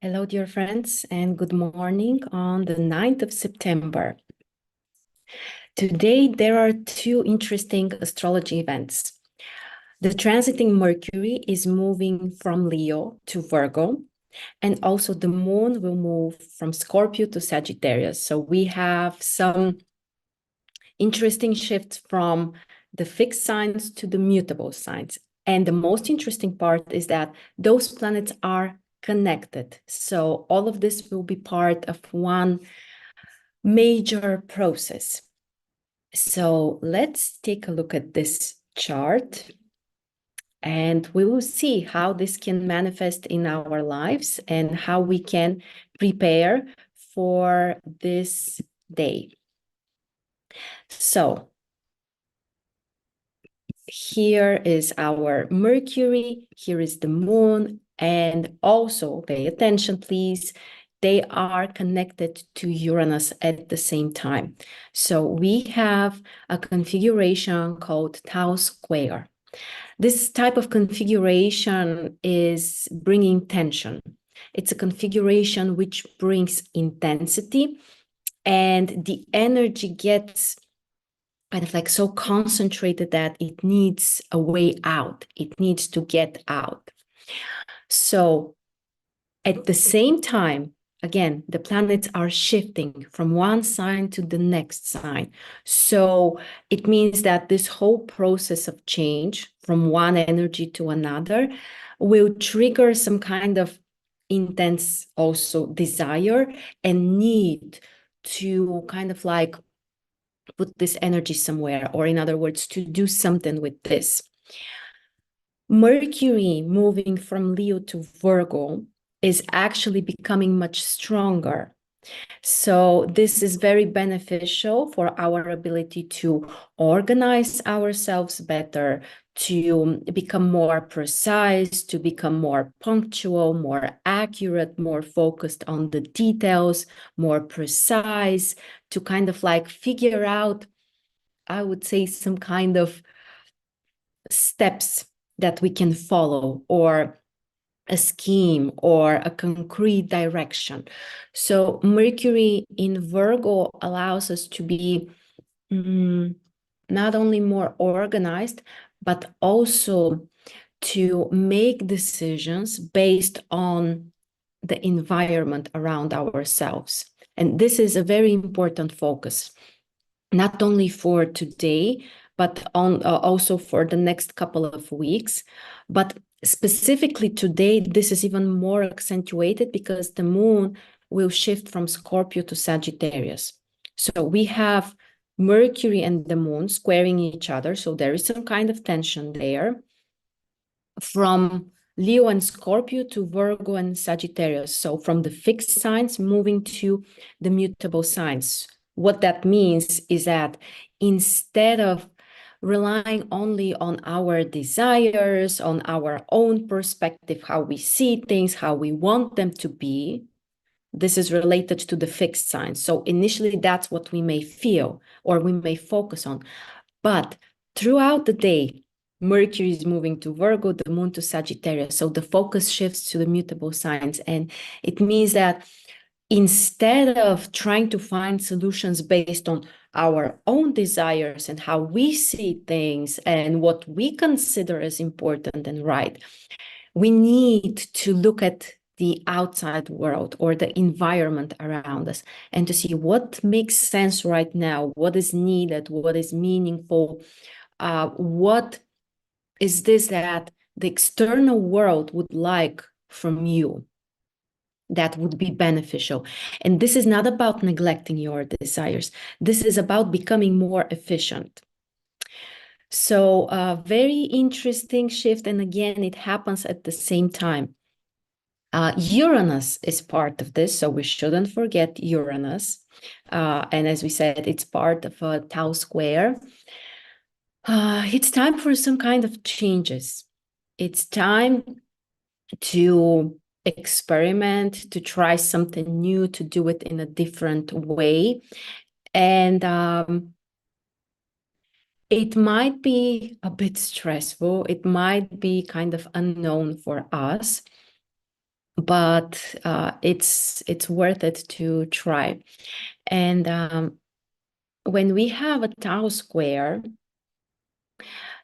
Hello, dear friends, and good morning on the 9th of September. Today, there are two interesting astrology events. The transiting Mercury is moving from Leo to Virgo, and also the moon will move from Scorpio to Sagittarius. So we have some interesting shifts from the fixed signs to the mutable signs. And the most interesting part is that those planets are connected. So all of this will be part of one major process. So let's take a look at this chart and we will see how this can manifest in our lives and how we can prepare for this day. So here is our Mercury, here is the moon, and also pay attention, please. They are connected to Uranus at the same time. So we have a configuration called Tau square. This type of configuration is bringing tension. It's a configuration which brings intensity, and the energy gets kind of like so concentrated that it needs a way out. It needs to get out. So at the same time, again, the planets are shifting from one sign to the next sign. So it means that this whole process of change from one energy to another will trigger some kind of intense also desire and need to kind of like put this energy somewhere, or in other words, to do something with this. Mercury moving from Leo to Virgo is actually becoming much stronger. So this is very beneficial for our ability to organize ourselves better, to become more precise, to become more punctual, more accurate, more focused on the details, more precise, to kind of like figure out, I would say, some kind of steps that we can follow, or a scheme or a concrete direction. So Mercury in Virgo allows us to be not only more organized, but also to make decisions based on the environment around ourselves. And this is a very important focus, not only for today, but also for the next couple of weeks. But specifically today, this is even more accentuated because the moon will shift from Scorpio to Sagittarius. So we have Mercury and the moon squaring each other. So there is some kind of tension there. From Leo and Scorpio to Virgo and Sagittarius. So from the fixed signs moving to the mutable signs. What that means is that instead of relying only on our desires, on our own perspective, how we see things, how we want them to be, this is related to the fixed signs. So initially, that's what we may feel or we may focus on. But throughout the day, Mercury is moving to Virgo, the moon to Sagittarius. So the focus shifts to the mutable signs. And it means that instead of trying to find solutions based on our own desires and how we see things and what we consider as important and right, we need to look at the outside world or the environment around us and to see what makes sense right now, what is needed, what is meaningful, what is this that the external world would like from you that would be beneficial. And this is not about neglecting your desires. This is about becoming more efficient. So a very interesting shift. And again, it happens at the same time. Uranus is part of this, so we shouldn't forget Uranus. And as we said, it's part of a Tau square. It's time for some kind of changes. It's time to experiment, to try something new, to do it in a different way. And it might be a bit stressful. It might be kind of unknown for us. but it's worth it to try. And when we have a Tau square,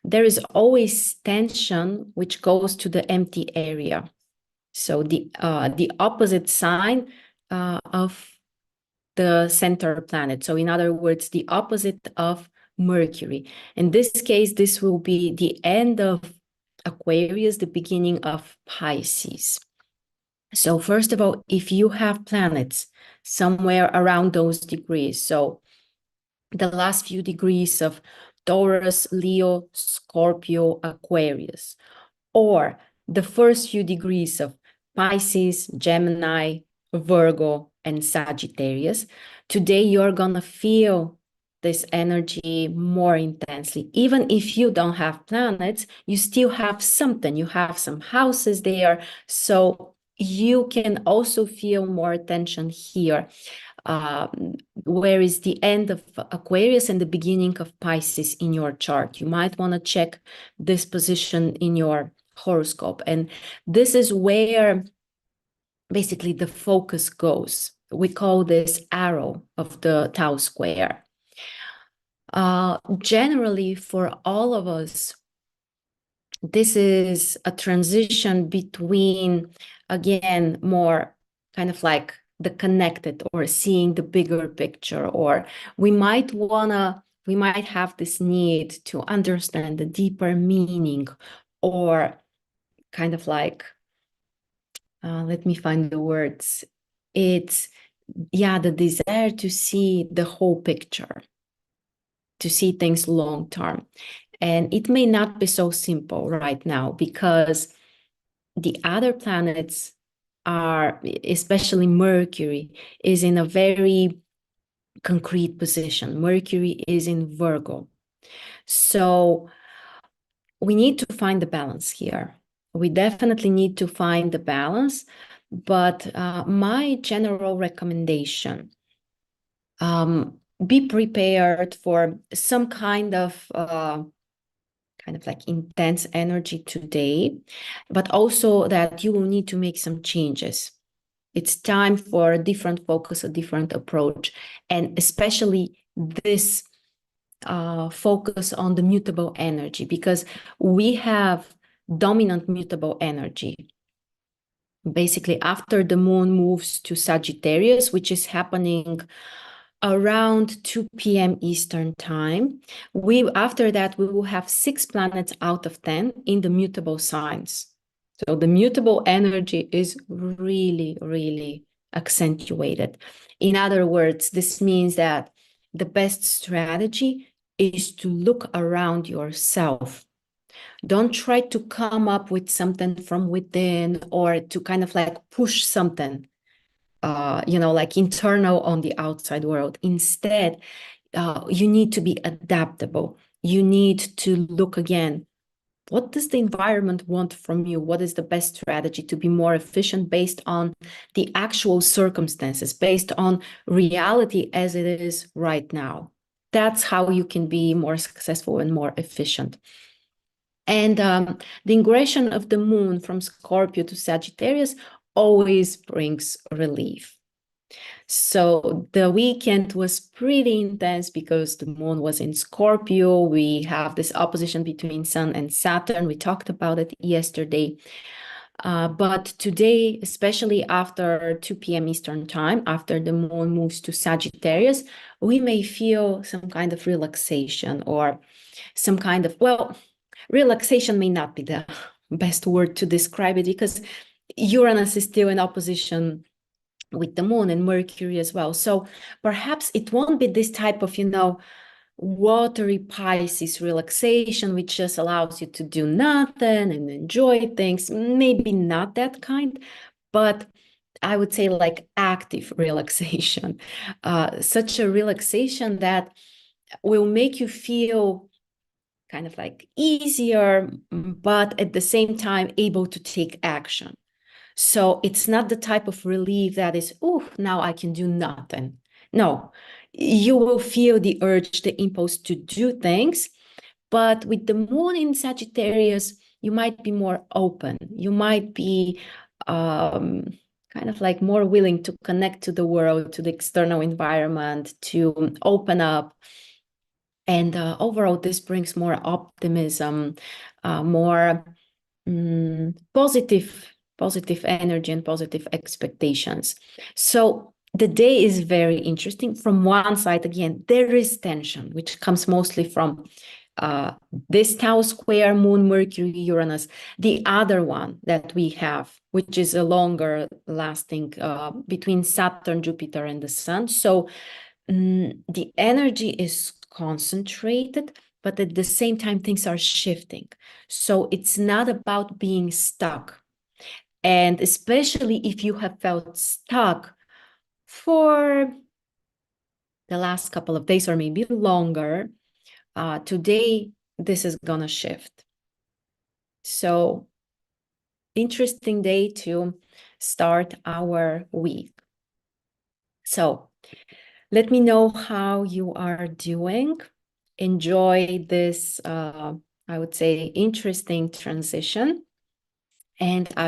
there is always tension which goes to the empty area. So the opposite sign of the center planet. So in other words, the opposite of Mercury. In this case, this will be the end of Aquarius, the beginning of Pisces. So first of all, if you have planets somewhere around those degrees, so the last few degrees of Taurus, Leo, Scorpio, Aquarius, or the first few degrees of Pisces, Gemini, Virgo, and Sagittarius, today you're gonna feel this energy more intensely. Even if you don't have planets, you still have something. You have some houses there, so you can also feel more tension here. Where is the end of Aquarius and the beginning of Pisces in your chart? You might want to check this position in your horoscope. And this is where basically the focus goes. We call this arrow of the Tau square. Generally, for all of us, this is a transition between, again, more kind of like the connected or seeing the bigger picture, or we might have this need to understand the deeper meaning, or kind of like, let me find the words. It's, yeah, the desire to see the whole picture, to see things long term. And it may not be so simple right now because the other planets are, especially Mercury, is in a very concrete position. Mercury is in Virgo. So we need to find the balance here. We definitely need to find the balance. But my general recommendation, be prepared for some kind of like intense energy today, but also that you will need to make some changes. It's time for a different focus, a different approach, and especially this focus on the mutable energy, because we have dominant mutable energy. Basically, after the moon moves to Sagittarius, which is happening around 2 p.m. Eastern time, after that, we will have 6 planets out of 10 in the mutable signs. So the mutable energy is really, really accentuated. In other words, this means that the best strategy is to look around yourself. Don't try to come up with something from within or to kind of like push something, like internal on the outside world. Instead, you need to be adaptable. You need to look again. What does the environment want from you? What is the best strategy to be more efficient based on the actual circumstances, based on reality as it is right now? That's how you can be more successful and more efficient. And the ingression of the moon from Scorpio to Sagittarius always brings relief. So the weekend was pretty intense because the moon was in Scorpio. We have this opposition between Sun and Saturn. We talked about it yesterday. But today, especially after 2 p.m. Eastern time, after the moon moves to Sagittarius, we may feel some kind of relaxation or some kind of, relaxation may not be the best word to describe it because Uranus is still in opposition with the moon and Mercury as well. So perhaps it won't be this type of, watery Pisces relaxation, which just allows you to do nothing and enjoy things. Maybe not that kind, but I would say like active relaxation, such a relaxation that will make you feel kind of like easier, but at the same time able to take action. So it's not the type of relief that is, oh, now I can do nothing. No, you will feel the urge, the impulse to do things. But with the moon in Sagittarius, you might be more open. You might be kind of like more willing to connect to the world, to the external environment, to open up. And overall, this brings more optimism, more positive energy and positive expectations. So the day is very interesting. From one side, again, there is tension, which comes mostly from this Tau square, Moon, Mercury, Uranus. The other one that we have, which is a longer lasting between Saturn, Jupiter, and the Sun. So the energy is concentrated, but at the same time, things are shifting. So it's not about being stuck. And especially if you have felt stuck for the last couple of days or maybe longer, today, this is gonna shift. So interesting day to start our week. So let me know how you are doing. Enjoy this, I would say, interesting transition. And I